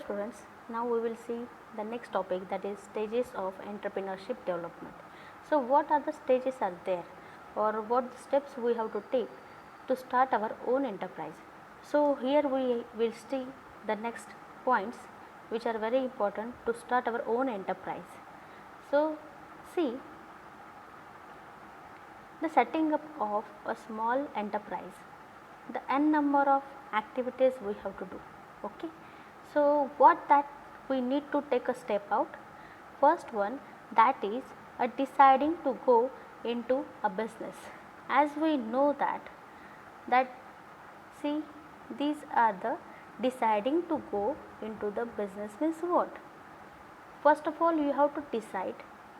students, now we will see the next topic, that is stages of entrepreneurship development. So, what are the stages are there, or what steps we have to take to start our own enterprise. So, here we will see the next points which are very important to start our own enterprise. So, see, the setting up of a small enterprise, the n number of activities we have to do. Okay. So, what that we need to take a step out. First one, that is deciding to go into a business. As we know that see, these are the deciding to go into the business means what? First of all, you have to decide,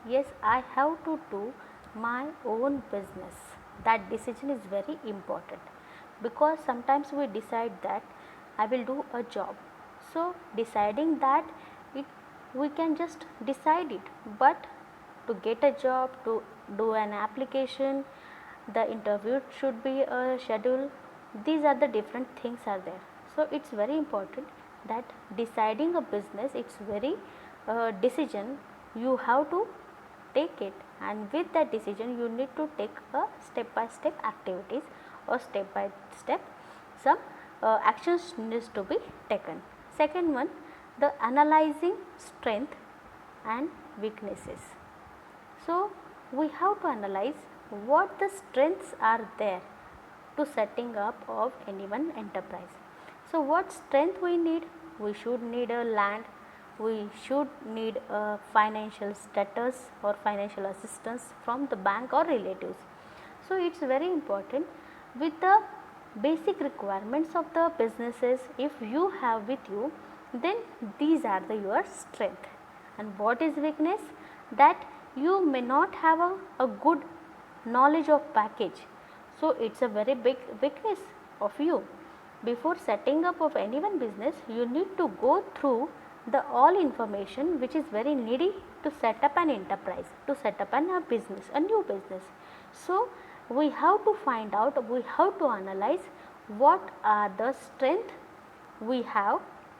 yes, I have to do my own business. That decision is very important, because sometimes we decide that I will do a job. So, deciding that we can just decide it, but to get a job, to do an application, the interview should be a schedule. These are the different things are there. So, it is very important that deciding a business, it is very decision you have to take it, and with that decision you need to take a step by step activities, or step by step some actions needs to be taken. Second one, the analyzing strength and weaknesses. So, we have to analyze what the strengths are there to setting up of any one enterprise. So, what strength we need? We should need a land, we should need a financial status or financial assistance from the bank or relatives. So, it is very important with the basic requirements of the businesses, if you have with you, then these are the your strength. And what is weakness? That you may not have a good knowledge of package. So, it is a very big weakness of you. Before setting up of any one business, you need to go through the all information which is very needy to set up an enterprise, to set up a business, a new business. So, we have to find out, we have to analyze what are the strength we have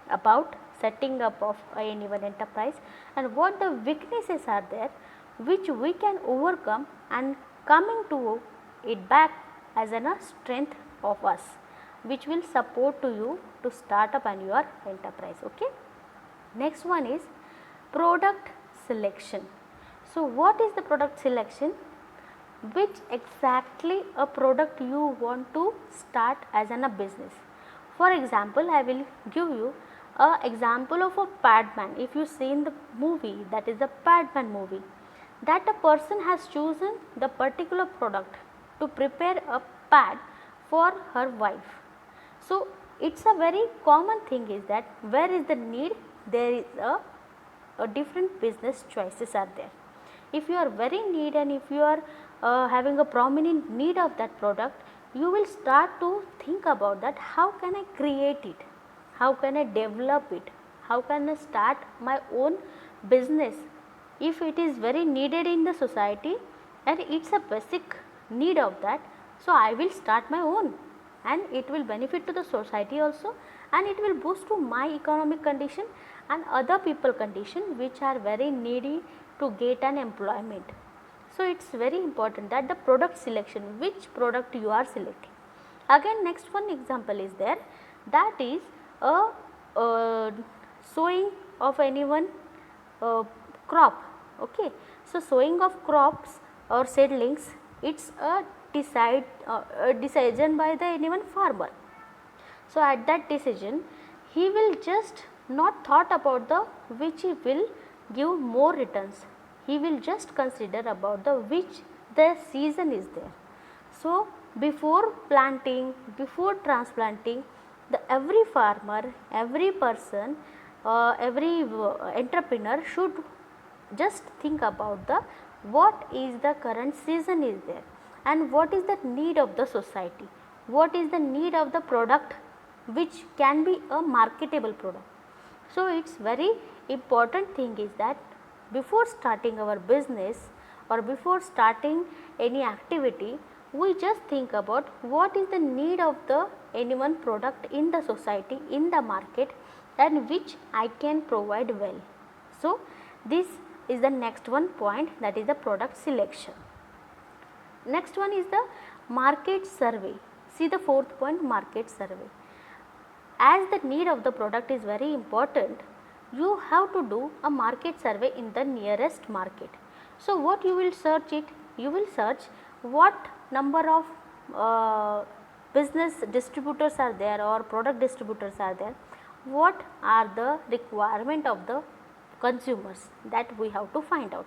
about setting up of any one enterprise, and what the weaknesses are there which we can overcome and coming to it back as a strength of us, which will support to you to start up on your enterprise. Okay. Next one is product selection. So, what is the product selection? Which exactly a product you want to start as a business. For example, I will give you a example of a Padman. If you see in the movie, that is the Padman movie, that a person has chosen the particular product to prepare a pad for her wife. So, it is a very common thing is that where is the need, there is a different business choices are there. If you are very need, and if you are having a prominent need of that product, you will start to think about that, how can I create it, how can I develop it, how can I start my own business. If it is very needed in the society and it is a basic need of that, so I will start my own, and it will benefit to the society also, and it will boost to my economic condition and other people condition which are very needy to get an employment. So, it is very important that the product selection, which product you are selecting. Again, next one example is there, that is a sowing of any one crop. Okay. So, sowing of crops or seedlings, it is a decision by the any one farmer. So, at that decision, he will just not thought about the which will give more returns, he will just consider about the which the season is there. So, before planting, before transplanting, the every farmer, every person, every entrepreneur should just think about the what is the current season is there, and what is the need of the society, what is the need of the product which can be a marketable product. So, it is very important thing is that before starting our business or before starting any activity, we just think about what is the need of the any one product in the society, in the market, and which I can provide well. So, this is the next one point, that is the product selection. Next one is the market survey. See the fourth point, market survey. As the need of the product is very important, you have to do a market survey in the nearest market. So, what you will search it? You will search what number of business distributors are there or product distributors are there, what are the requirement of the consumers, that we have to find out.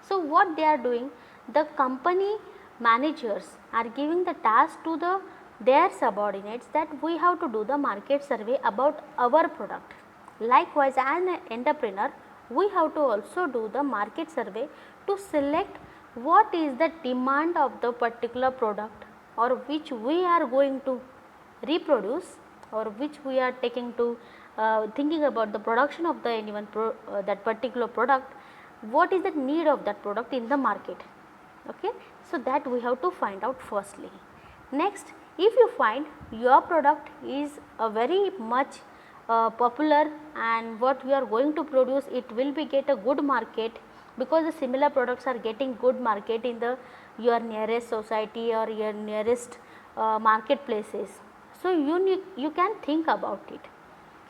So, what they are doing, the company managers are giving the task to their subordinates that we have to do the market survey about our product. Likewise, as an entrepreneur, we have to also do the market survey to select what is the demand of the particular product, or which we are going to reproduce, or which we are taking to thinking about the production of the that particular product, what is the need of that product in the market. Okay. So, that we have to find out firstly. Next, if you find your product is a very much popular and what we are going to produce, it will be get a good market, because the similar products are getting good market in the your nearest society or your nearest marketplaces. So, you can think about it.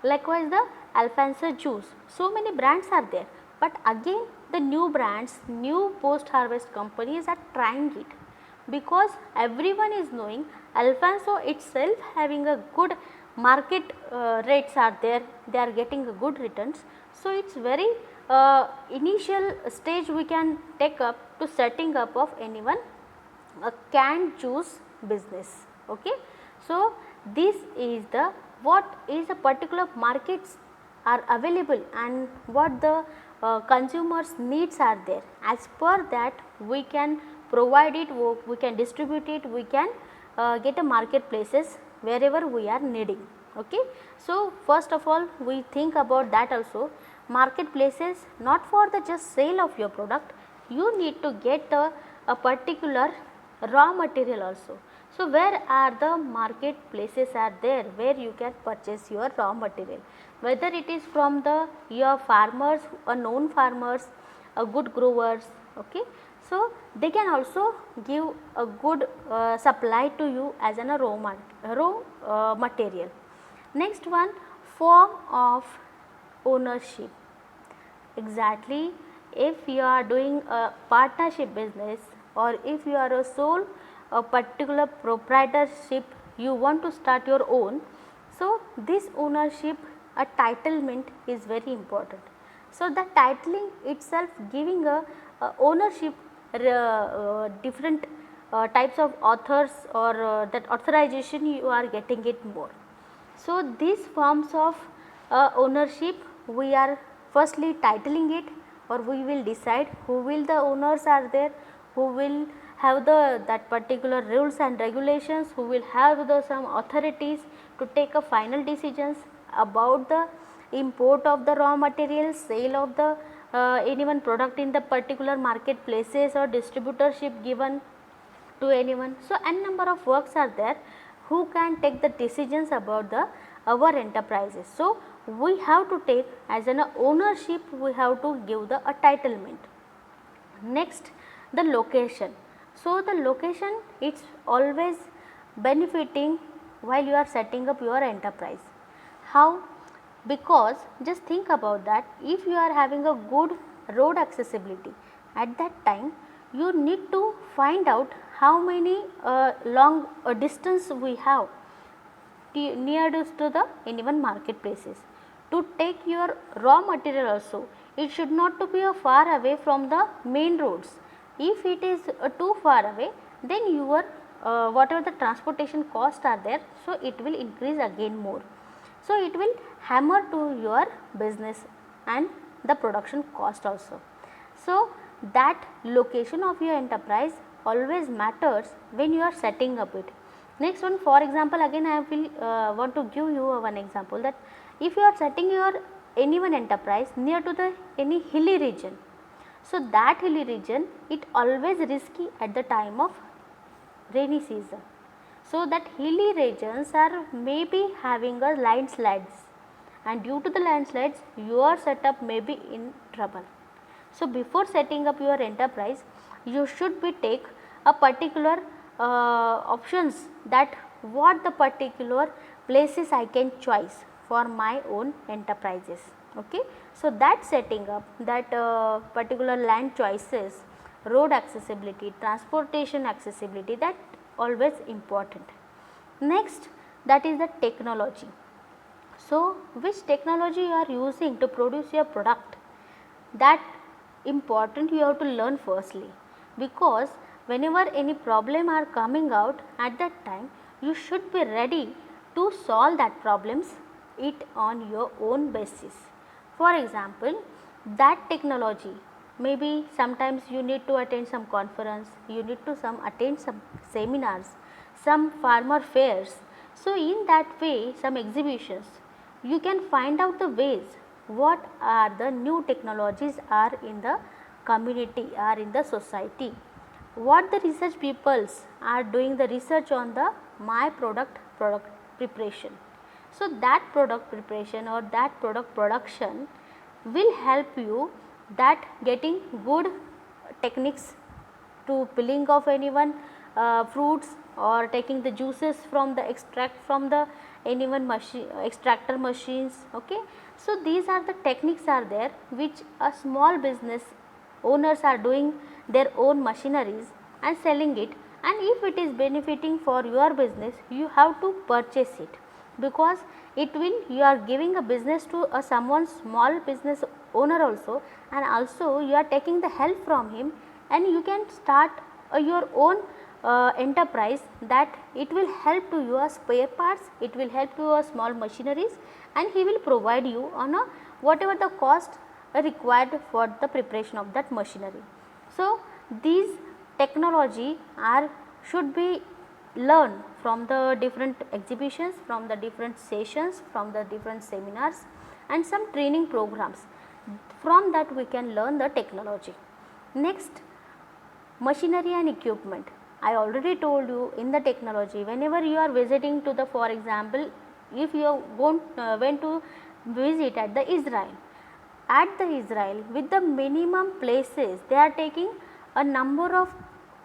Likewise, the Alfonso juice, so many brands are there, but again the new brands, new post harvest companies are trying it, because everyone is knowing Alfonso itself having a good market rates are there, they are getting a good returns. So, it is very initial stage we can take up to setting up of anyone a canned juice business. Okay. So, this is the what is a particular markets are available and what the consumers needs are there. As per that we can provide it, we can distribute it, we can get a marketplaces wherever we are needing. Okay. So, first of all we think about that also, marketplaces not for the just sale of your product, you need to get a particular raw material also. So, where are the marketplaces are there where you can purchase your raw material, whether it is from the your farmers, known farmers, good growers. Okay. So, they can also give a good supply to you as a raw material. Next one, form of ownership. Exactly, if you are doing a partnership business, or if you are a sole a particular proprietorship, you want to start your own. So, this ownership, a titlement is very important. So, the titling itself giving a ownership different types of authors, or that authorization you are getting it more. So, these forms of ownership we are firstly titling it, or we will decide who will the owners are there, who will have the that particular rules and regulations, who will have the some authorities to take a final decisions about the import of the raw materials, sale of the anyone product in the particular marketplaces or distributorship given to anyone. So, n number of works are there who can take the decisions about the our enterprises. So, we have to take as an ownership, we have to give the titlement. Next, the location. So, the location it's always benefiting while you are setting up your enterprise. How? Because just think about that, if you are having a good road accessibility, at that time you need to find out how many long distance we have near to the anyone marketplaces. To take your raw material also, it should not to be far away from the main roads. If it is too far away, then your whatever the transportation cost are there, so it will increase again more. So, it will hammer to your business and the production cost also. So, that location of your enterprise always matters when you are setting up it. Next one, for example, again I will want to give you one example, that if you are setting your anyone enterprise near to the any hilly region, so that hilly region it always risky at the time of rainy season. So, that hilly regions are maybe having a landslides, and due to the landslides your setup may be in trouble. So, before setting up your enterprise you should be take a particular options that what the particular places I can choose for my own enterprises. Okay. So, that setting up that particular land choices, road accessibility, transportation accessibility, that always important. Next, that is the technology. So, which technology you are using to produce your product, that important you have to learn firstly, because whenever any problem are coming out at that time you should be ready to solve that problems it on your own basis. For example, that technology maybe sometimes you need to attend some conference, you need to attend some seminars, some farmer fairs. So, in that way some exhibitions you can find out the ways what are the new technologies are in the community, are in the society, what the research peoples are doing the research on the my product preparation. So, that product preparation or that product production will help you that getting good techniques to peeling of anyone fruits or taking the juices from the extract from the anyone machine extractor machines. Okay. So, these are the techniques are there which a small business owners are doing their own machineries and selling it, and if it is benefiting for your business you have to purchase it, because it will you are giving a business to a someone small business owner also, and also you are taking the help from him and you can start your own enterprise, that it will help to your spare parts, it will help to your small machineries, and he will provide you on a whatever the cost required for the preparation of that machinery. So, these technology are should be learned from the different exhibitions, from the different sessions, from the different seminars and some training programs. From that we can learn the technology. Next, machinery and equipment. I already told you in the technology, whenever you are visiting to the, for example, if you went to visit at the Israel, at the Israel with the minimum places they are taking a number of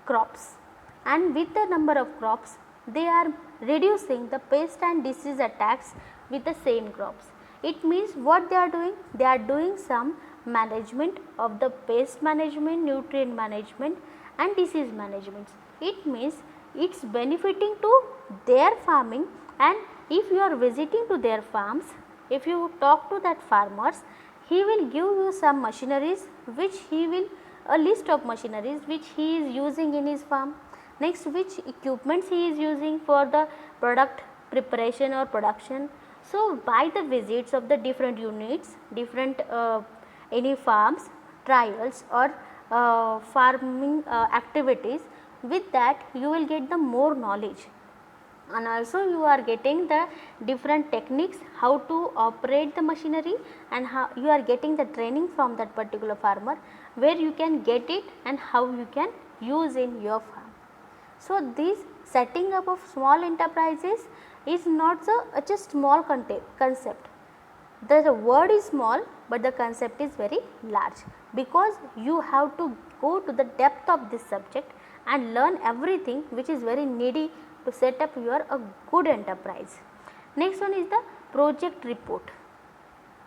crops, and with the number of crops they are reducing the pest and disease attacks with the same crops. It means what they are doing? They are doing some management of the pest management, nutrient management and disease management. It means it is benefiting to their farming, and if you are visiting to their farms, if you talk to that farmers, he will give you some machineries which he will a list of machineries which he is using in his farm. Next, which equipments he is using for the product preparation or production. So, by the visits of the different units, different any farms, trials or farming activities, with that you will get the more knowledge, and also you are getting the different techniques how to operate the machinery, and how you are getting the training from that particular farmer where you can get it and how you can use in your farm. So, this setting up of small enterprises is not just small concept. The word is small, but the concept is very large, because you have to go to the depth of this subject and learn everything which is very needy to set up your a good enterprise. Next one is the project report.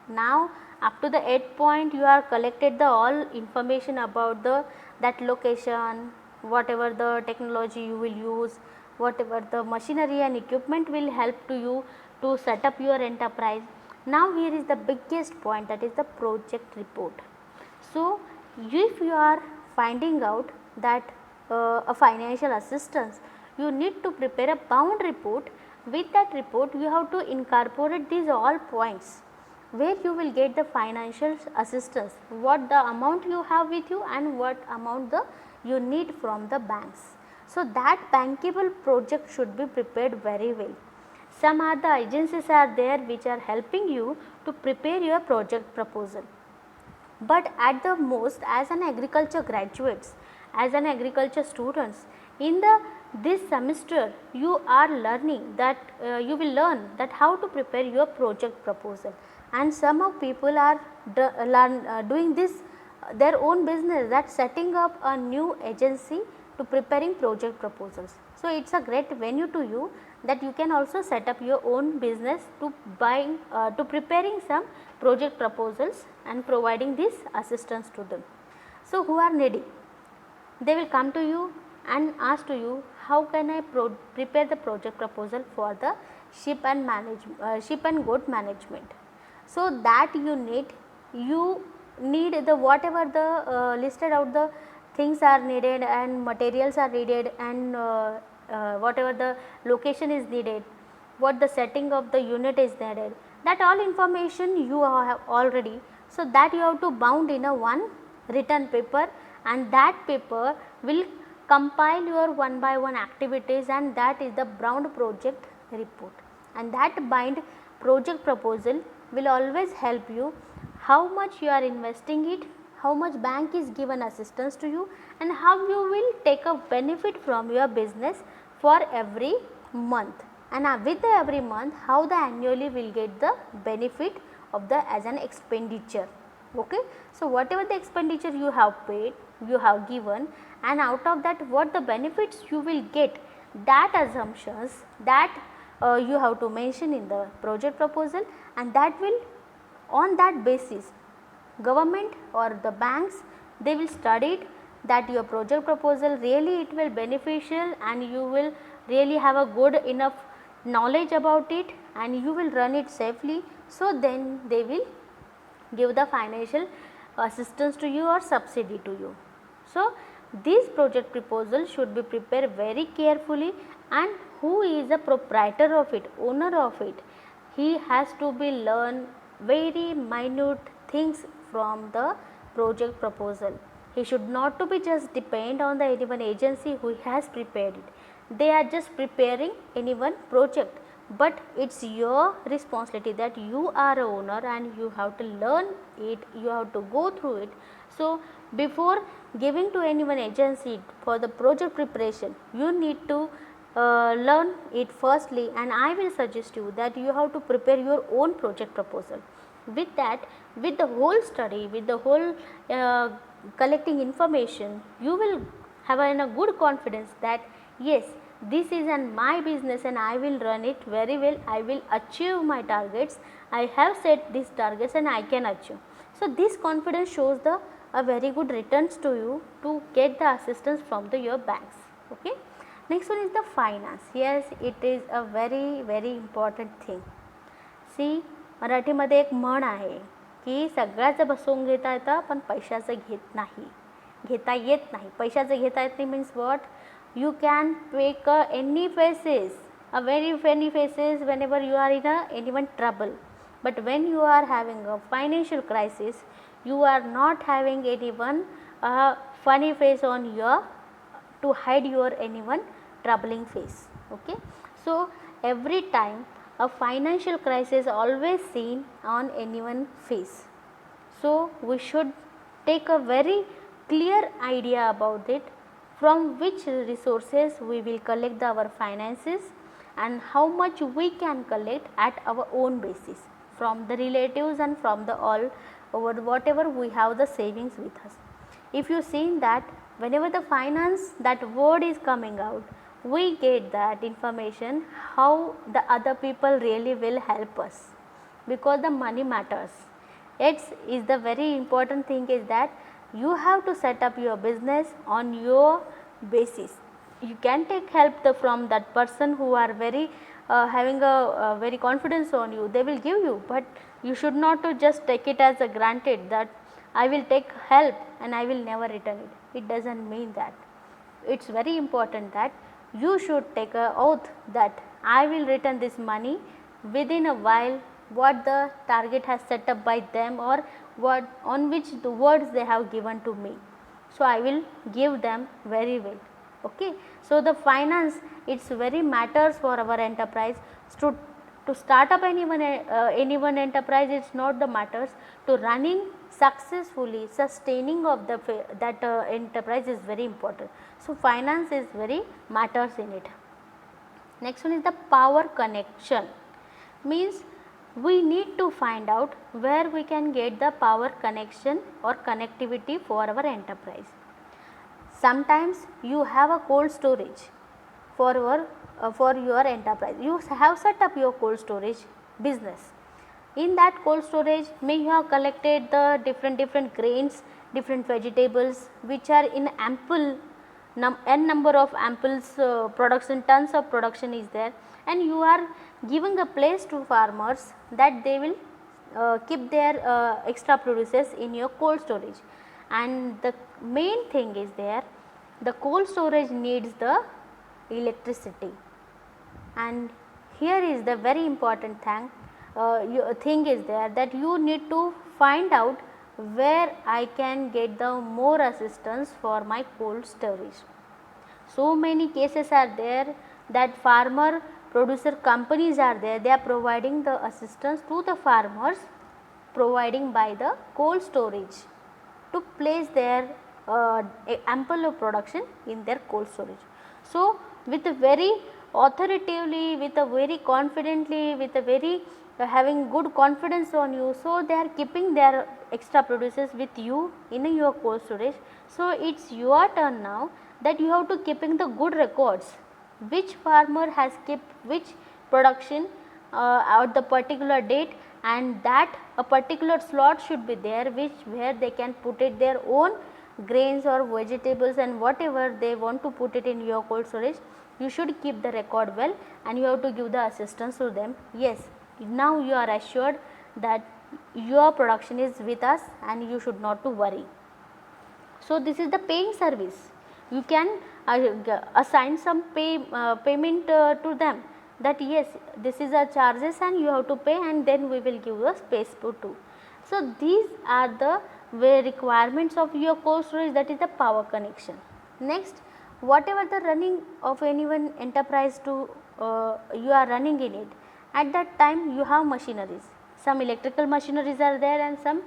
Now, up to the 8th point you are collected the all information about the that location, whatever the technology you will use, whatever the machinery and equipment will help to you to set up your enterprise. Now, here is the biggest point, that is the project report. So, if you are finding out that a financial assistance, you need to prepare a bound report. With that report you have to incorporate these all points where you will get the financial assistance, what the amount you have with you and what amount you need from the banks. So, that bankable project should be prepared very well. Some are the agencies are there which are helping you to prepare your project proposal, but at the most as an agriculture graduates, as an agriculture students, in this semester you are learning that you will learn that how to prepare your project proposal, and some of people are doing this their own business, that setting up a new agency to preparing project proposals. So, it is a great venue to you that you can also set up your own business to buying to preparing some project proposals and providing this assistance to them. So, who are needy, they will come to you and ask to you, how can I prepare the project proposal for the sheep and goat management. So, that you need the whatever the listed out the things are needed and materials are needed, and whatever the location is needed, what the setting of the unit is needed, that all information you have already. So, that you have to bound in a one written paper, and that paper will compile your one by one activities, and that is the bound project report, and that bind project proposal will always help you how much you are investing it, how much bank is given assistance to you, and how you will take a benefit from your business for every month, and with every month how the annually will get the benefit of the as an expenditure. Okay. So, whatever the expenditure you have paid, you have given, and out of that what the benefits you will get, that assumptions that you have to mention in the project proposal, and that will on that basis government or the banks, they will study it that your project proposal really it will beneficial, and you will really have a good enough knowledge about it, and you will run it safely. So, then they will give the financial assistance to you or subsidy to you. So, this project proposal should be prepared very carefully, and who is the proprietor of it, owner of it, he has to be learn very minute things from the project proposal. He should not to be just depend on the any one agency who has prepared it. They are just preparing any one project, but it is your responsibility that you are a owner and you have to learn it, you have to go through it. So, before giving to any one agency for the project preparation, you need to learn it firstly, and I will suggest you that you have to prepare your own project proposal. With that, with the whole study, with the whole collecting information, you will have a good confidence that yes, this is my business and I will run it very well, I will achieve my targets, I have set these targets and I can achieve. So, this confidence shows the a very good returns to you to get the assistance from your banks. Okay. Next one is the finance. Yes, it is a very important thing. See, मराठीमध्ये एक म्हण आहे की सगळ्याचं बसवून घेता येतं पण पैशाचं घेता येत नाही. पैशाचं घेता येत नाही means what, you can make any faces, a very funny faces whenever you are in anyone trouble, but when you are having a financial crisis, you are not having anyone funny face on your to hide your anyone troubling face. Okay. So, every time a financial crisis always seen on anyone face. So, we should take a very clear idea about it, from which resources we will collect our finances and how much we can collect at our own basis from the relatives and from the all over whatever we have the savings with us. If you see that whenever the finance that word is coming out, we get that information how the other people really will help us, because the money matters. It is the very important thing is that you have to set up your business on your basis. You can take help from that person who are very having a very confidence on you, they will give you, but you should not to just take it as a granted that I will take help and I will never return it. It does not mean that. It is very important that you should take a oath that I will return this money within a while what the target has set up by them or what on which the words they have given to me. So, I will give them very well. Okay. So, the finance it is very matters for our enterprise. To start up any one enterprise, it is not the matters, to running successfully sustaining of the that enterprise is very important. So, finance is very matters in it. Next one is the power connection, means we need to find out where we can get the power connection or connectivity for our enterprise. Sometimes you have a cold storage for your enterprise. You have set up your cold storage business. In that cold storage, may you have collected the different grains, different vegetables which are in ample n number of amples production, tons of production is there, and you are giving a place to farmers that they will keep their extra produces in your cold storage. And the main thing is there, the cold storage needs the electricity, and here is the very important thing is there, that you need to find out where I can get the more assistance for my cold storage. So many cases are there that farmer producer companies are there, they are providing the assistance to the farmers, providing by the cold storage to place their ample of production in their cold storage. So with a very authoritatively, with a very confidently, with a very having good confidence on you, so they are keeping their extra produces with you in your cold storage. So it's your turn now that you have to keeping the good records, which farmer has kept which production at the particular date, and that a particular slot should be there where they can put it their own grains or vegetables and whatever they want to put it in your cold storage. You should keep the record well, and you have to give the assistance to them. Yes, now you are assured that your production is with us and you should not to worry. So this is the paying service. You can assign some payment to them, that yes, this is our charges and you have to pay, and then we will give the space too. So these are the requirements of your cold storage, that is the power connection. Next, whatever the running of any one enterprise to you are running in it, at that time you have machineries. Some electrical machineries are there and some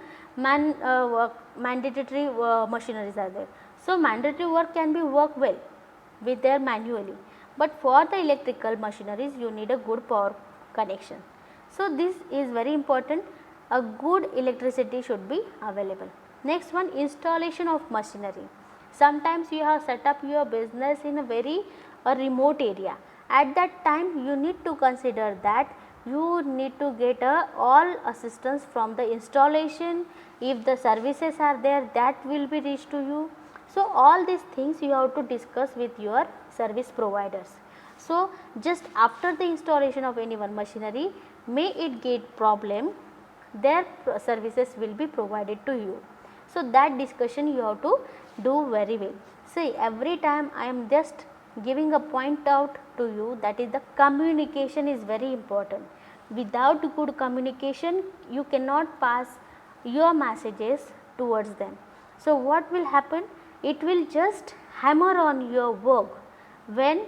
mandatory machineries are there. So mandatory work can be worked well with their manually, but for the electrical machineries you need a good power connection. So this is very important, a good electricity should be available. Next one, installation of machinery. Sometimes you have set up your business in a very remote area. At that time you need to consider that you need to get all assistance from the installation. If the services are there, that will be reached to you. So all these things you have to discuss with your service providers. So just after the installation of any one machinery, may it get problem, their services will be provided to you. So that discussion you have to do very well. See, every time I am just giving a point out to you, that is the communication is very important. Without good communication you cannot pass your messages towards them. So what will happen, it will just hammer on your work. When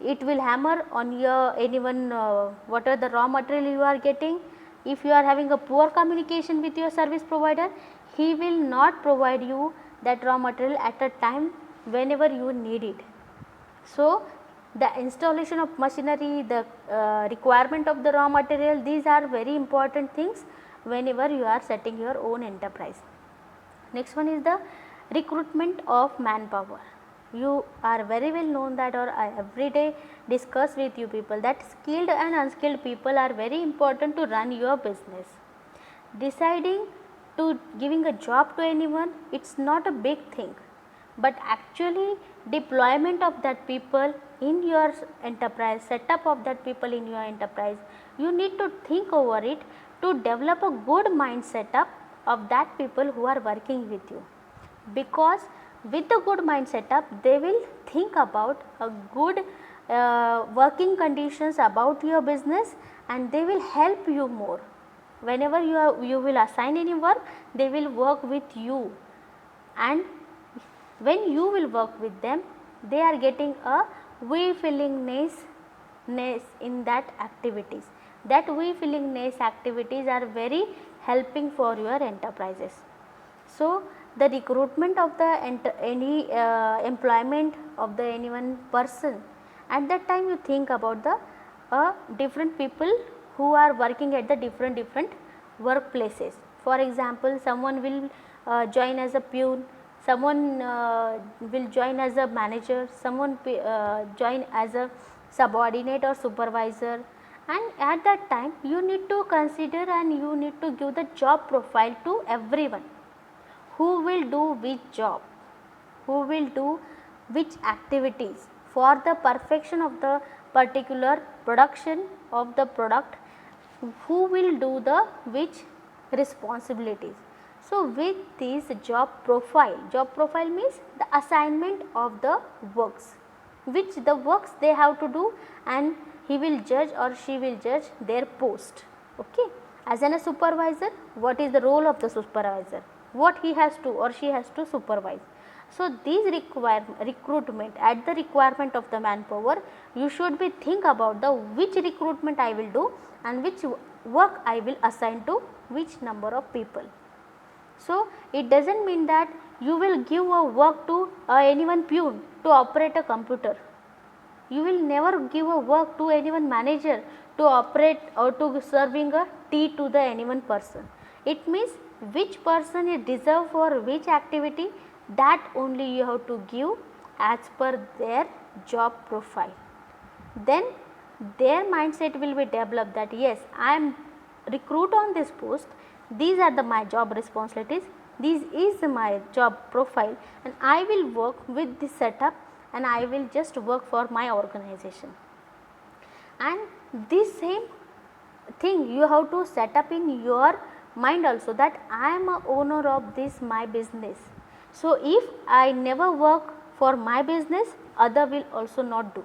it will hammer on your anyone what are the raw material you are getting, if you are having a poor communication with your service provider, he will not provide you that raw material at a time whenever you need it. So the installation of machinery, the requirement of the raw material, these are very important things whenever you are setting your own enterprise. Next one is the recruitment of manpower. You are very well known that, or I every day discuss with you people, that skilled and unskilled people are very important to run your business. Deciding to giving a job to anyone, it's not a big thing, but actually deployment of that people in your enterprise, setup of that people in your enterprise, you need to think over it to develop a good mind setup of that people who are working with you. Because with the good mind setup, they will think about a good working conditions about your business, and they will help you more. Whenever you will assign any work, they will work with you, and when you will work with them, they are getting a fulfillingness in that activities. That fulfillingness activities are very helping for your enterprises. So the recruitment of the any employment of the any one person, at that time you think about the different people who are working at the different workplaces. For example, someone will join as a peon, someone will join as a manager, someone join as a subordinate or supervisor, and at that time you need to consider and you need to give the job profile to everyone. Who will do which job, who will do which activities for the perfection of the particular production of the product, who will do the which responsibilities. So, with this job profile means the assignment of the works, which the works they have to do, and he will judge or she will judge their post. Okay. As a supervisor, what is the role of the supervisor, what he has to or she has to supervise. So, these recruitment at the requirement of the manpower, you should be think about the which recruitment I will do and which work I will assign to which number of people. So, it does not mean that you will give a work to anyone peon to operate a computer. You will never give a work to anyone manager to operate or to serving a tea to the anyone person. It means which person is deserved for which activity, that only you have to give as per their job profile. Then their mindset will be developed that yes, I am recruit on this post, these are my job responsibilities, this is my job profile, and I will work with this setup and I will just work for my organization. And this same thing you have to set up in your mind also, that I am a owner of this my business. So, if I never work for my business, other will also not do.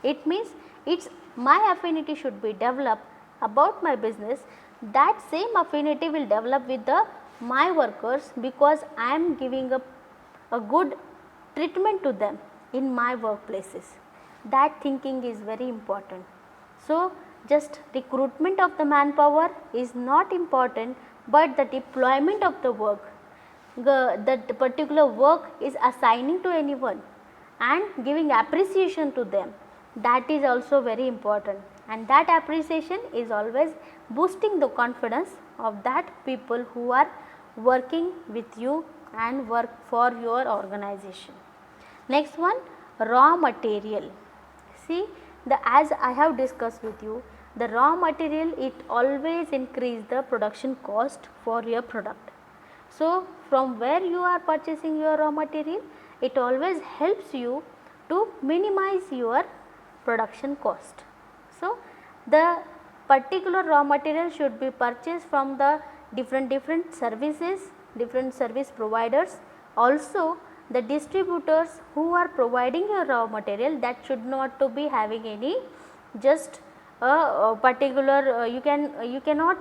It means it's my affinity should be developed about my business, that same affinity will develop with the my workers, because I am giving a good treatment to them in my workplaces. That thinking is very important. So, just recruitment of the manpower is not important, but the deployment of the work, the particular work is assigning to anyone and giving appreciation to them, that is also very important, and that appreciation is always boosting the confidence of that people who are working with you and work for your organization. Next one, raw material. See, as I have discussed with you, the raw material, it always increase the production cost for your product. So, from where you are purchasing your raw material, it always helps you to minimize your production cost. So, the particular raw material should be purchased from the different services, different service providers. Also, the distributors who are providing your raw material, that should not to be having any just a particular you cannot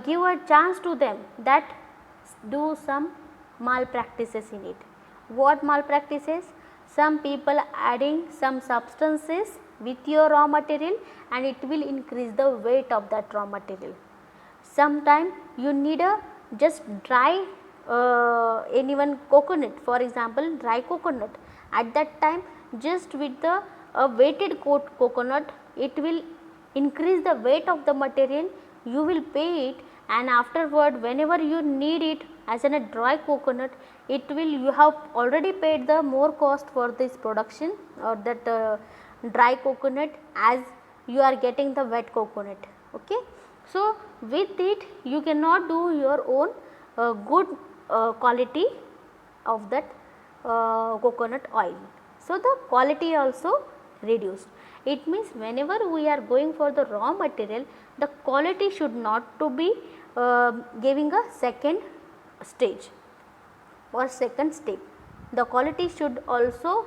give a chance to them that do some malpractices in it. What malpractices? Some people adding some substances with your raw material and it will increase the weight of that raw material. Sometime you need a just dry anyone coconut, for example dry coconut, at that time just with the weighted coconut, it will increase the weight of the material, you will pay it, and afterward whenever you need it as in a dry coconut, it will, you have already paid the more cost for this production or that dry coconut as you are getting the wet coconut. Okay. So, with it you cannot do your own good quality of that coconut oil. So, the quality also reduced. It means whenever we are going for the raw material, the quality should not to be giving a second stage or second step. The quality should also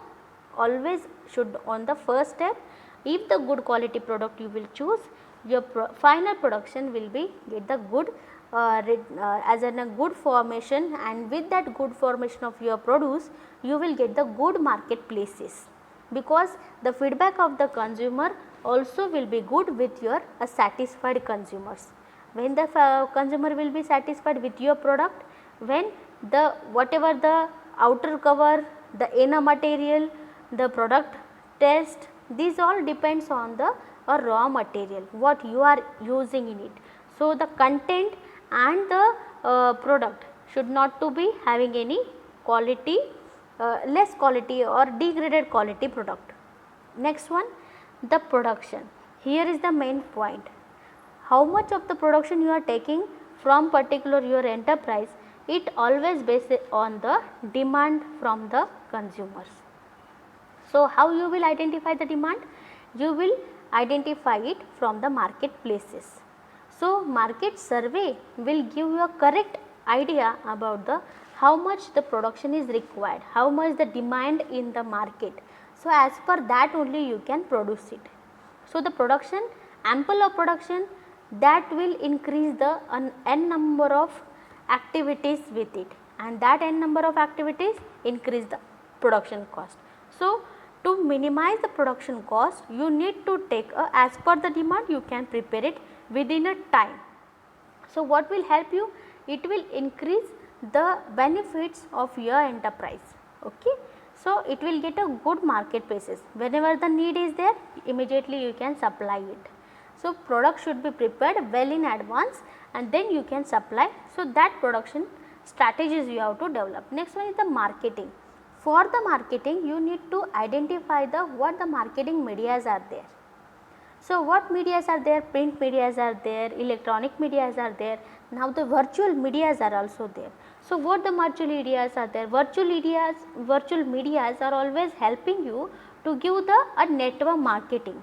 always should on the first step. If the good quality product you will choose, your final production will be get the good as in a good formation, and with that good formation of your produce you will get the good marketplaces, because the feedback of the consumer also will be good with your satisfied consumers. When the consumer will be satisfied with your product, when the whatever the outer cover, the inner material, the product test, these all depends on the a raw material what you are using in it. So, the content and the product should not to be having any quality less quality or degraded quality product. Next one, the production. Here is the main point. How much of the production you are taking from particular your enterprise, it always based on the demand from the consumers. So, how you will identify the demand? You will identify it from the marketplaces. So, market survey will give you a correct idea about the how much the production is required, how much the demand in the market. So, as per that only you can produce it. So, the production, ample of production, that will increase the n number of activities with it, and that n number of activities increase the production cost. So, to minimize the production cost, you need to take as per the demand you can prepare it within a time. So, what will help you? It will increase the benefits of your enterprise. Okay. So, it will get a good market basis. Whenever the need is there, immediately you can supply it. So, product should be prepared well in advance and then you can supply. So, that production strategies you have to develop. Next one is the marketing. For the marketing, you need to identify the what the marketing medias are there. So, what medias are there? Print medias are there, electronic medias are there, now the virtual medias are also there. So, what the virtual medias are there? Virtual medias are always helping you to give the a network marketing.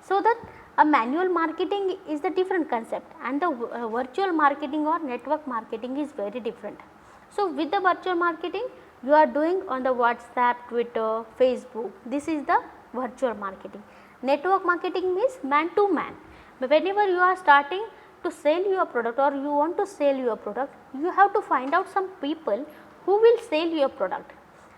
So, that a manual marketing is the different concept and the virtual marketing or network marketing is very different. So, with the virtual marketing you are doing on the WhatsApp, Twitter, Facebook, this is the virtual marketing. Network marketing means man to man. Whenever you are starting to sell your product or you want to sell your product, you have to find out some people who will sell your product.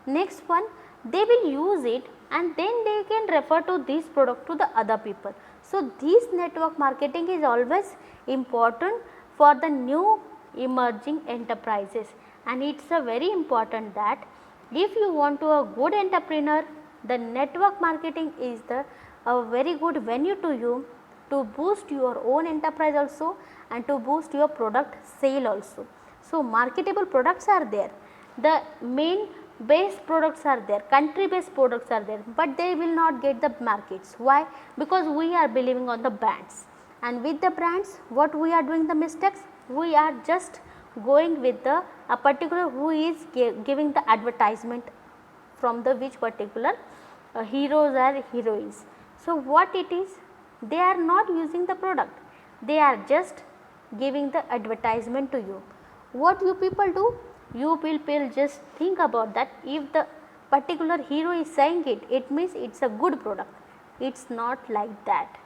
Next one, they will use it and then they can refer to this product to the other people. So, this network marketing is always important for the new emerging enterprises, and it is a very important that if you want to a good entrepreneur, the network marketing is the a very good venue to you to boost your own enterprise also and to boost your product sale also. So, marketable products are there, the main base products are there, country based products are there, but they will not get the markets. Why? Because we are believing on the brands, and with the brands what we are doing the mistakes, we are just going with the a particular who is giving the advertisement from the which particular heroes or heroines. So, what it is, they are not using the product, they are just giving the advertisement to you. What you people do? You people just think about that if the particular hero is saying it, it means it is a good product. It is not like that.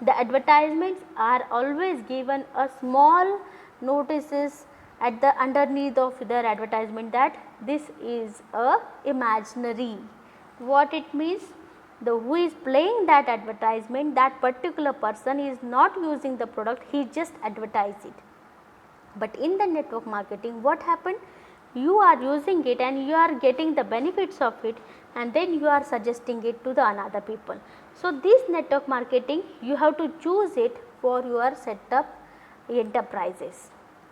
The advertisements are always given a small notices at the underneath of their advertisement that this is a imaginary. What it means? The who is playing that advertisement, that particular person is not using the product, he just advertise it. But in the network marketing, what happened? You are using it and you are getting the benefits of it, and then you are suggesting it to the another people. So, this network marketing you have to choose it for your setup enterprises,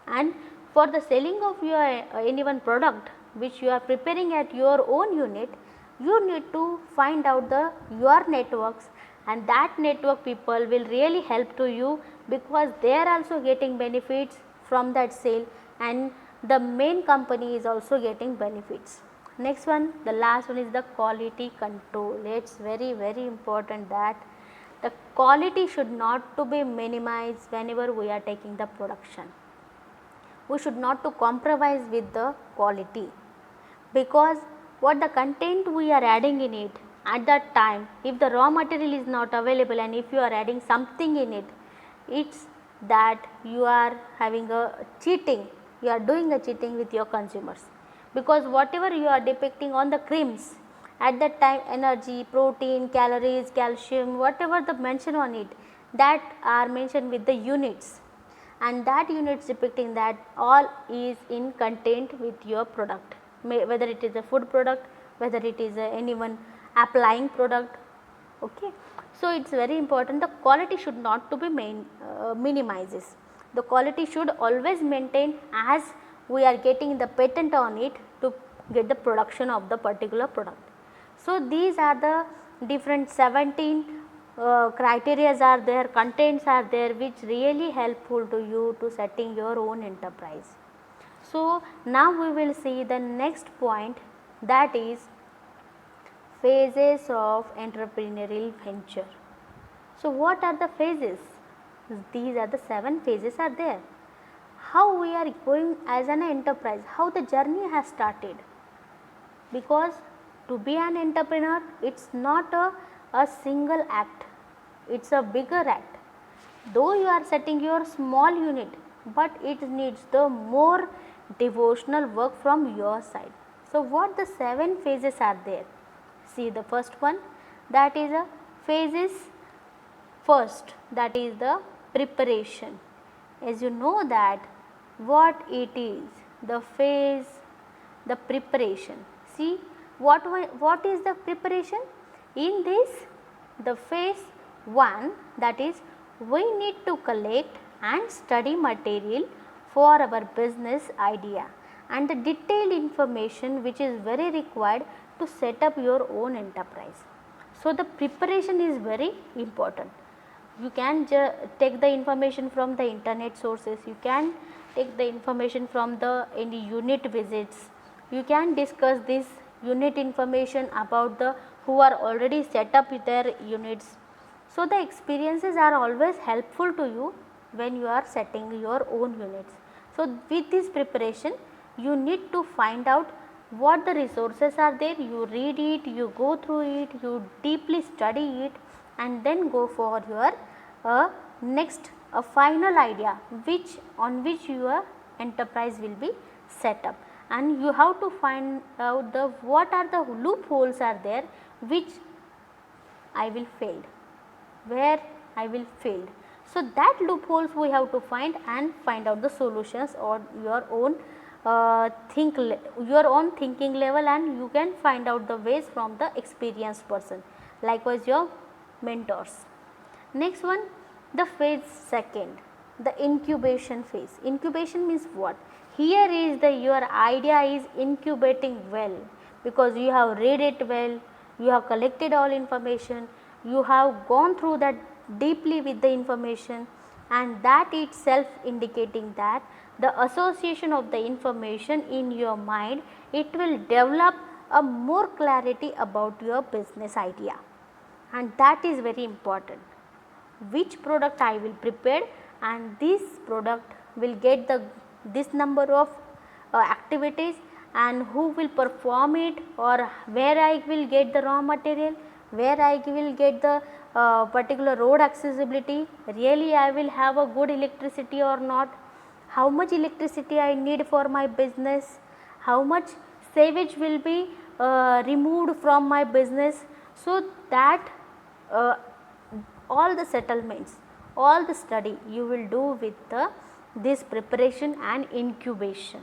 and for the selling of your any one product which you are preparing at your own unit, you need to find out the your networks, and that network people will really help to you because they are also getting benefits from that sale, and the main company is also getting benefits. Next one, the last one is the quality control. It is very important that the quality should not to be minimized whenever we are taking the production. We should not to compromise with the quality, because what the content we are adding in it at that time, if the raw material is not available and if you are adding something in it, it is that you are having a cheating, you are doing a cheating with your consumers, because whatever you are depicting on the creams at that time, energy, protein, calories, calcium, whatever the mention on it, that are mentioned with the units, and that units depicting that all is in content with your product, whether it is a food product, whether it is anyone applying product, Okay. So, it is very important the quality should not to be minimizes. The quality should always maintain as we are getting the patent on it to get the production of the particular product. So, these are the different 17 criteria are there, contents are there which really helpful to you to setting your own enterprise. So, now we will see the next point, that is phases of entrepreneurial venture. So, what are the phases? These are the 7 phases are there. How we are going as an enterprise, how the journey has started, because to be an entrepreneur it is not a single act, it is a bigger act. Though you are setting your small unit, but it needs the more devotional work from your side. So, what the 7 phases are there? See the first one, that is a phases. First, that is the preparation. As you know that what it is, the phase, the preparation. See what is the preparation? In this, the phase 1, that is we need to collect and study material for our business idea and the detailed information which is very required to set up your own enterprise. So, the preparation is very important. You can take the information from the internet sources, you can take the information from the any unit visits, you can discuss this unit information about the who are already set up with their units. So, the experiences are always helpful to you when you are setting your own units. So, with this preparation you need to find out what the resources are there, you read it, you go through it, you deeply study it, and then go for your next a final idea which on which your enterprise will be set up, and you have to find out the what are the loopholes are there which I will fail, where I will fail. So, that loopholes we have to find and find out the solutions or your own your own thinking level, and you can find out the ways from the experienced person, likewise your mentors. Next one, the phase second, the incubation phase. Incubation means what? Here is the your idea is incubating well, because you have read it well, you have collected all information, you have gone through that deeply with the information, and that itself indicating that the association of the information in your mind, it will develop a more clarity about your business idea, and that is very important. Which product I will prepare, and this product will get the this number of activities, and who will perform it, or where I will get the raw material, where I will get the particular road accessibility, really I will have a good electricity or not, how much electricity I need for my business, how much sewage will be removed from my business. So, that all the settlements, all the study you will do with this preparation and incubation.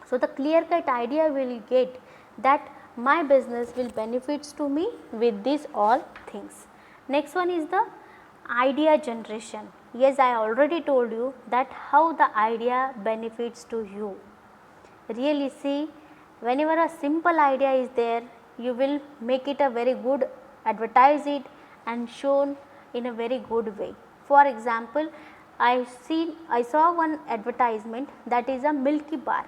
So, the clear cut idea will get that my business will benefits to me with these all things. Next one is the idea generation. Yes, I already told you that how the idea benefits to you. Really see, whenever a simple idea is there, you will make it a very good, advertise it and shown in a very good way. For example, I saw one advertisement, that is a Milky Bar.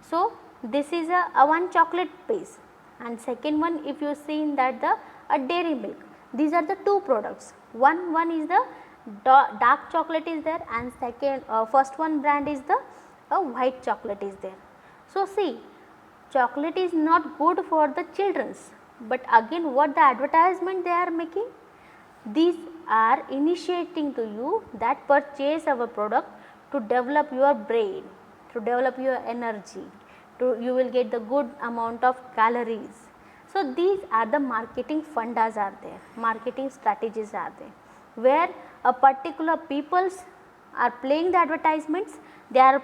So, this is a one chocolate base, and second one if you see in that the a dairy milk. These are the two products. One is the dark chocolate is there, and second first one brand is the white chocolate is there. So, see, chocolate is not good for the children's, but again what the advertisement they are making, these are initiating to you that purchase our product to develop your brain, to develop your energy, to you will get the good amount of calories. So, these are the marketing fundas are there, marketing strategies are there, where a particular peoples are playing the advertisements, they are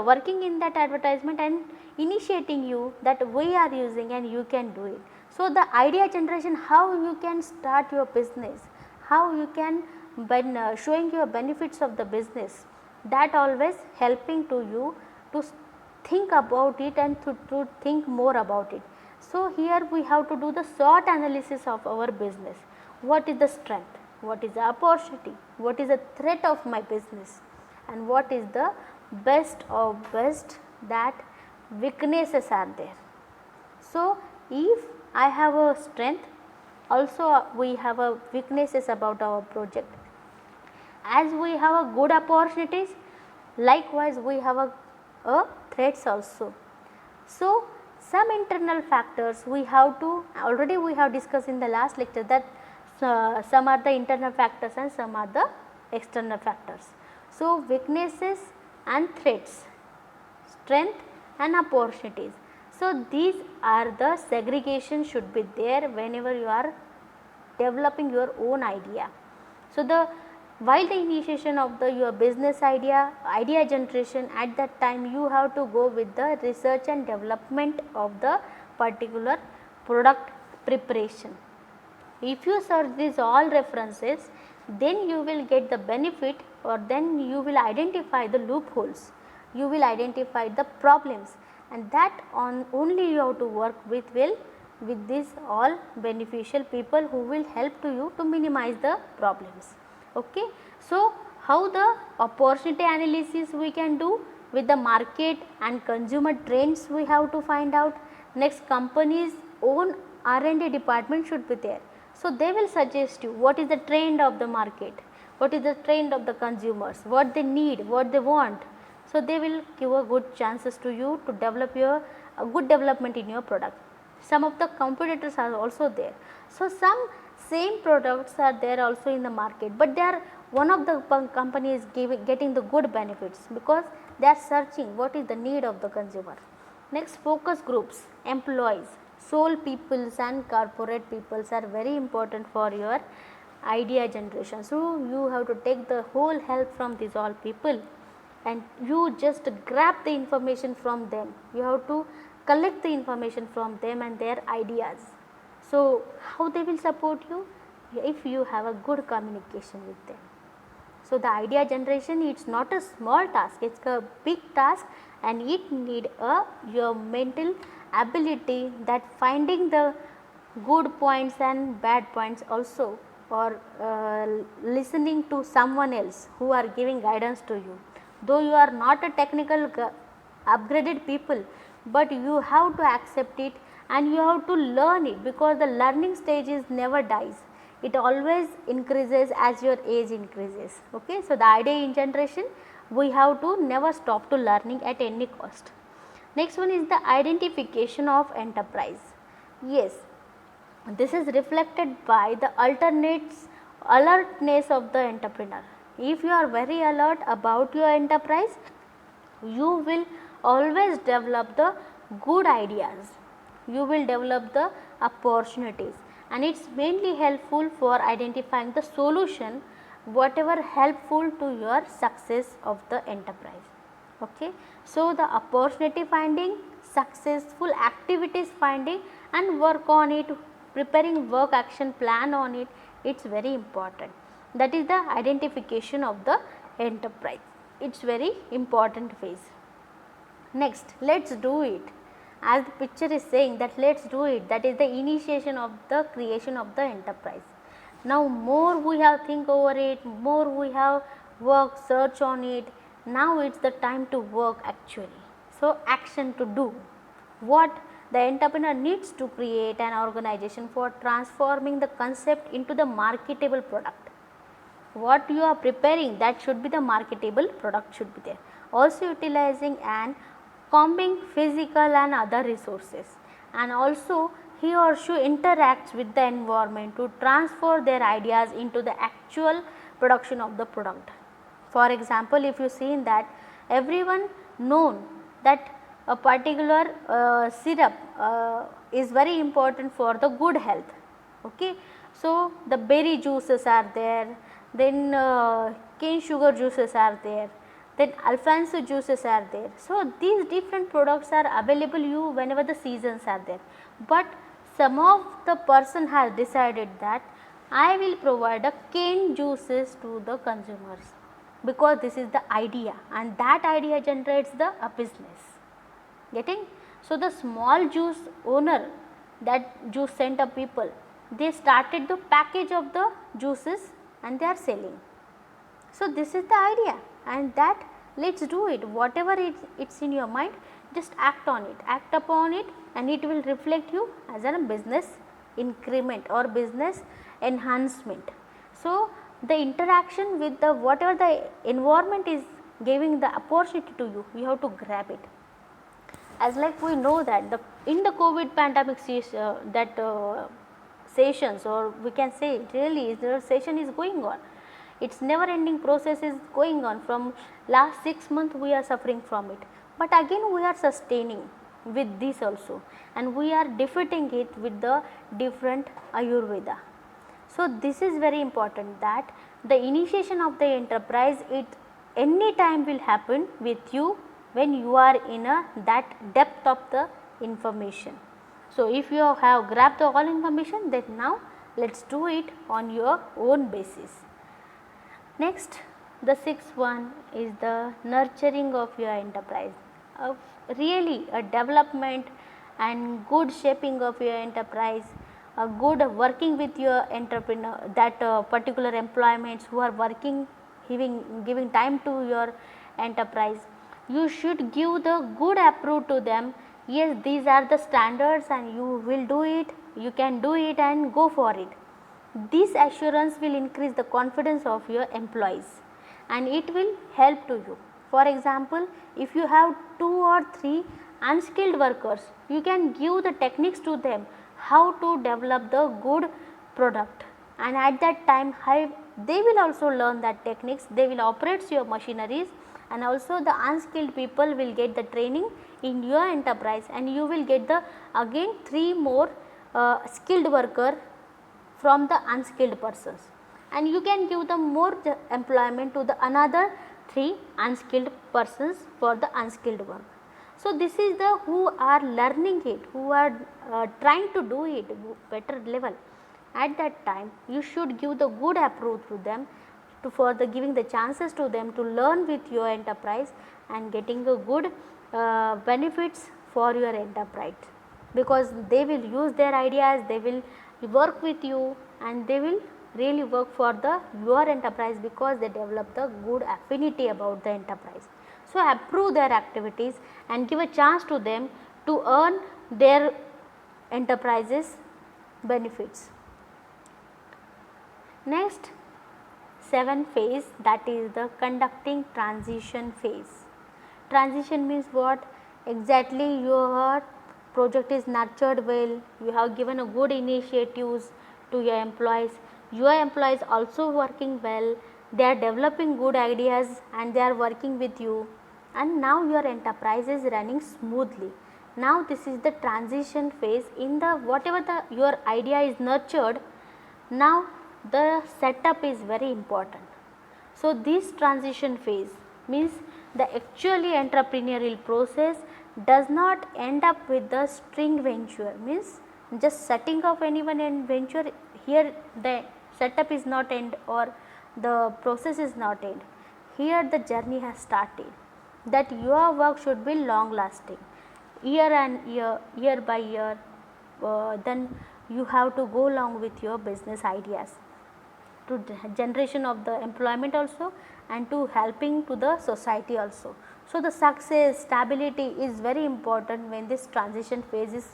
working in that advertisement and initiating you that we are using and you can do it. So, the idea generation, how you can start your business, how you can showing your benefits of the business, that always helping to you to think about it and to think more about it. So, here we have to do the SWOT analysis of our business. What is the strength, what is the opportunity, what is the threat of my business, and what is the best of best that weaknesses are there. So, if I have a strength, also we have a weaknesses about our project. As we have a good opportunities, likewise we have a threats also. So, some internal factors we have to, already we have discussed in the last lecture that some are the internal factors and some are the external factors. So, weaknesses and threats, strength and opportunities. So, these are the segregation should be there whenever you are developing your own idea. So, while the initiation of your business idea generation, at that time you have to go with the research and development of the particular product preparation. If you search these all references, then you will get the benefit, or then you will identify the loopholes, you will identify the problems, and that only you have to work with these all beneficial people who will help to you to minimize the problems. Okay. So, how the opportunity analysis we can do with the market and consumer trends we have to find out. Next, company's own R&D department should be there. So, they will suggest you what is the trend of the market, what is the trend of the consumers, what they need, what they want. So, they will give a good chances to you to develop a good development in your product. Some of the competitors are also there. So, some same products are there also in the market, but they are one of the companies getting the good benefits because they are searching what is the need of the consumer. Next, focus groups, employees, sole peoples and corporate peoples are very important for your idea generation. So, you have to take the whole help from these all people and you just grab the information from them. You have to collect the information from them and their ideas. So, how they will support you? If you have a good communication with them. So, the idea generation, it is not a small task, it is a big task and it need your mental ability, that finding the good points and bad points also, or listening to someone else who are giving guidance to you. Though you are not a technical upgraded people, but you have to accept it and you have to learn it, because the learning stage is never dies, it always increases as your age increases. Okay. So, the idea in generation, we have to never stop to learning at any cost. Next one is the identification of enterprise. Yes, this is reflected by the alertness of the entrepreneur. If you are very alert about your enterprise, you will always develop the good ideas, you will develop the opportunities, and it is mainly helpful for identifying the solution whatever helpful to your success of the enterprise. Okay. So, the opportunity finding, successful activities finding and work on it, preparing work action plan on it, it is very important. That is the identification of the enterprise, it is very important phase. Next, let us do it, as the picture is saying that let us do it, that is the initiation of the creation of the enterprise. Now, more we have think over it, more we have work, search on it, now it is the time to work actually. So, action to do. What the entrepreneur needs to create an organization for transforming the concept into the marketable product. What you are preparing, that should be the marketable product should be there. Also utilizing and combing physical and other resources, and also he or she interacts with the environment to transfer their ideas into the actual production of the product. For example, if you see in that, everyone known that a particular syrup is very important for the good health. Okay. So, the berry juices are there, then cane sugar juices are there, then Alfonso juices are there. So, these different products are available you whenever the seasons are there, but some of the person has decided that I will provide a cane juices to the consumers, because this is the idea and that idea generates the business. Getting? So, the small juice owner, that juice center people, they started the package of the juices and they are selling. So, this is the idea, and that let us do it, whatever it's in your mind, just act on it, act upon it, and it will reflect you as a business increment or business enhancement. So, the interaction with the whatever the environment is giving the opportunity to you, you have to grab it. As like we know that in the COVID pandemic sessions, or we can say really the session is going on, its never ending process is going on. From last 6 months we are suffering from it, but again we are sustaining with this also, and we are defeating it with the different Ayurveda. So, this is very important, that the initiation of the enterprise, it any time will happen with you when you are in that depth of the information. So, if you have grabbed the all information, then now let us do it on your own basis. Next, the sixth one is the nurturing of your enterprise. Really a development and good shaping of your enterprise, a good working with your entrepreneur, that particular employments who are working, giving time to your enterprise. You should give the good approval to them. Yes, these are the standards and you will do it, you can do it and go for it. This assurance will increase the confidence of your employees and it will help to you. For example, if you have 2 or 3 unskilled workers, you can give the techniques to them how to develop the good product, and at that time they will also learn that techniques, they will operate your machineries, and also the unskilled people will get the training in your enterprise, and you will get the again 3 more skilled worker from the unskilled persons, and you can give them more employment to the another 3 unskilled persons for the unskilled work. So, this is the who are learning it, who are trying to do it better level. At that time you should give the good approach to them, for the giving the chances to them to learn with your enterprise and getting a good benefits for your enterprise, because they will use their ideas, they will work with you and they will really work for the your enterprise, because they develop the good affinity about the enterprise. So, approve their activities and give a chance to them to earn their enterprises benefits. Next, 7th phase, that is the conducting transition phase. Transition means what? Exactly, your project is nurtured well, you have given a good initiatives to your employees also working well, they are developing good ideas and they are working with you, and now your enterprise is running smoothly. Now, this is the transition phase in the whatever the your idea is nurtured. Now, the setup is very important. So, this transition phase means the actually entrepreneurial process does not end up with the string venture, means just setting up anyone and venture. Here the setup is not end or the process is not end. Here the journey has started, that your work should be long lasting, year and year by year, then you have to go along with your business ideas to generation of the employment also and to helping to the society also. So, the success stability is very important when this transition phase is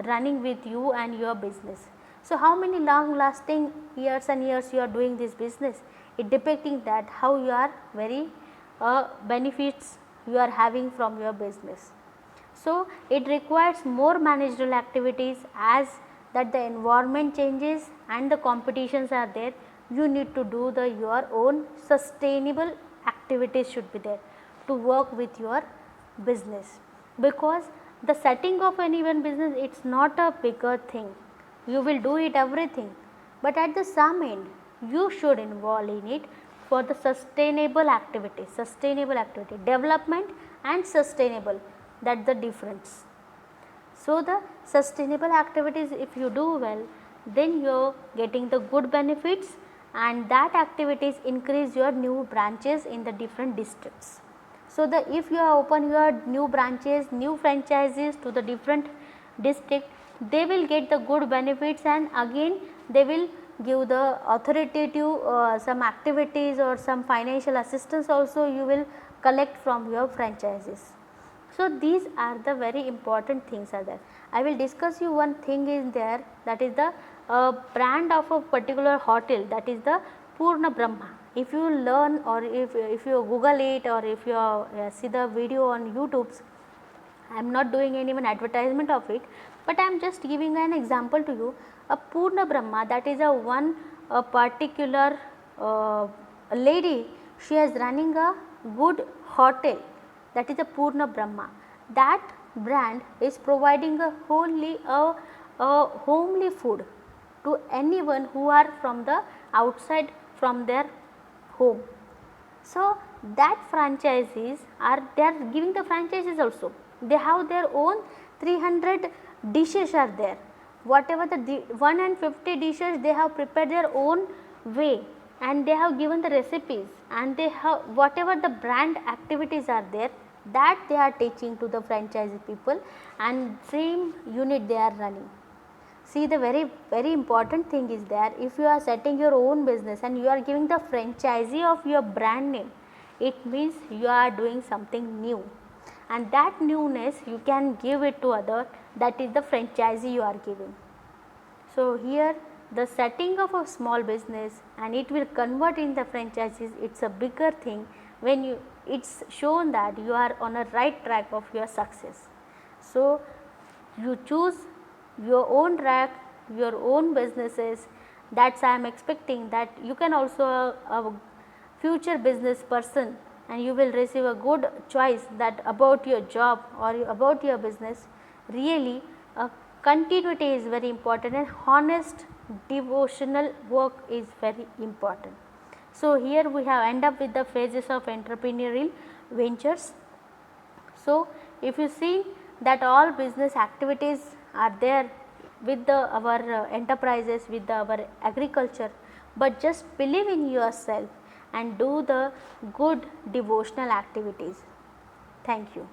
running with you and your business. So, how many long lasting years and years you are doing this business, it depicting that how you are very benefits you are having from your business. So, it requires more managerial activities, as that the environment changes and the competitions are there. You need to do your own sustainable activities should be there to work with your business, because the setting of any one business, it is not a bigger thing, you will do it everything, but at the some end you should involve in it for the sustainable activity, development and sustainable, that is the difference. So, the sustainable activities, if you do well, then you are getting the good benefits, and that activities increase your new branches in the different districts. So, if you are open your new branches, new franchises to the different district, they will get the good benefits, and again they will give the authoritative some activities or some financial assistance also you will collect from your franchises. So, these are the very important things are there. I will discuss you one thing is there, that is the brand of a particular hotel, that is the Purna Brahma. If you learn or if you Google it or if you see the video on YouTube, I am not doing any even advertisement of it, but I am just giving an example to you. A Purna Brahma, that is a particular lady, she is running a good hotel, that is a Purna Brahma. That brand is providing a homely food to anyone who are from the outside from their home. So, that franchises are, they are giving the franchises also, they have their own 300 dishes are there, whatever the 150 dishes they have prepared their own way, and they have given the recipes, and they have whatever the brand activities are there, that they are teaching to the franchise people, and same unit they are running. See, the very important thing is there, if you are setting your own business and you are giving the franchisee of your brand name, it means you are doing something new, and that newness you can give it to other, that is the franchisee you are giving. So, here the setting of a small business and it will convert in the franchises, it is a bigger thing when you, it is shown that you are on a right track of your success. So, you choose your own track, your own businesses, that is I am expecting that you can also a future business person, and you will receive a good choice that about your job or about your business. Really continuity is very important, and honest devotional work is very important. So, here we have end up with the phases of entrepreneurial ventures. So, if you see that all business activities are there with our enterprises, with our agriculture, but just believe in yourself and do the good devotional activities. Thank you.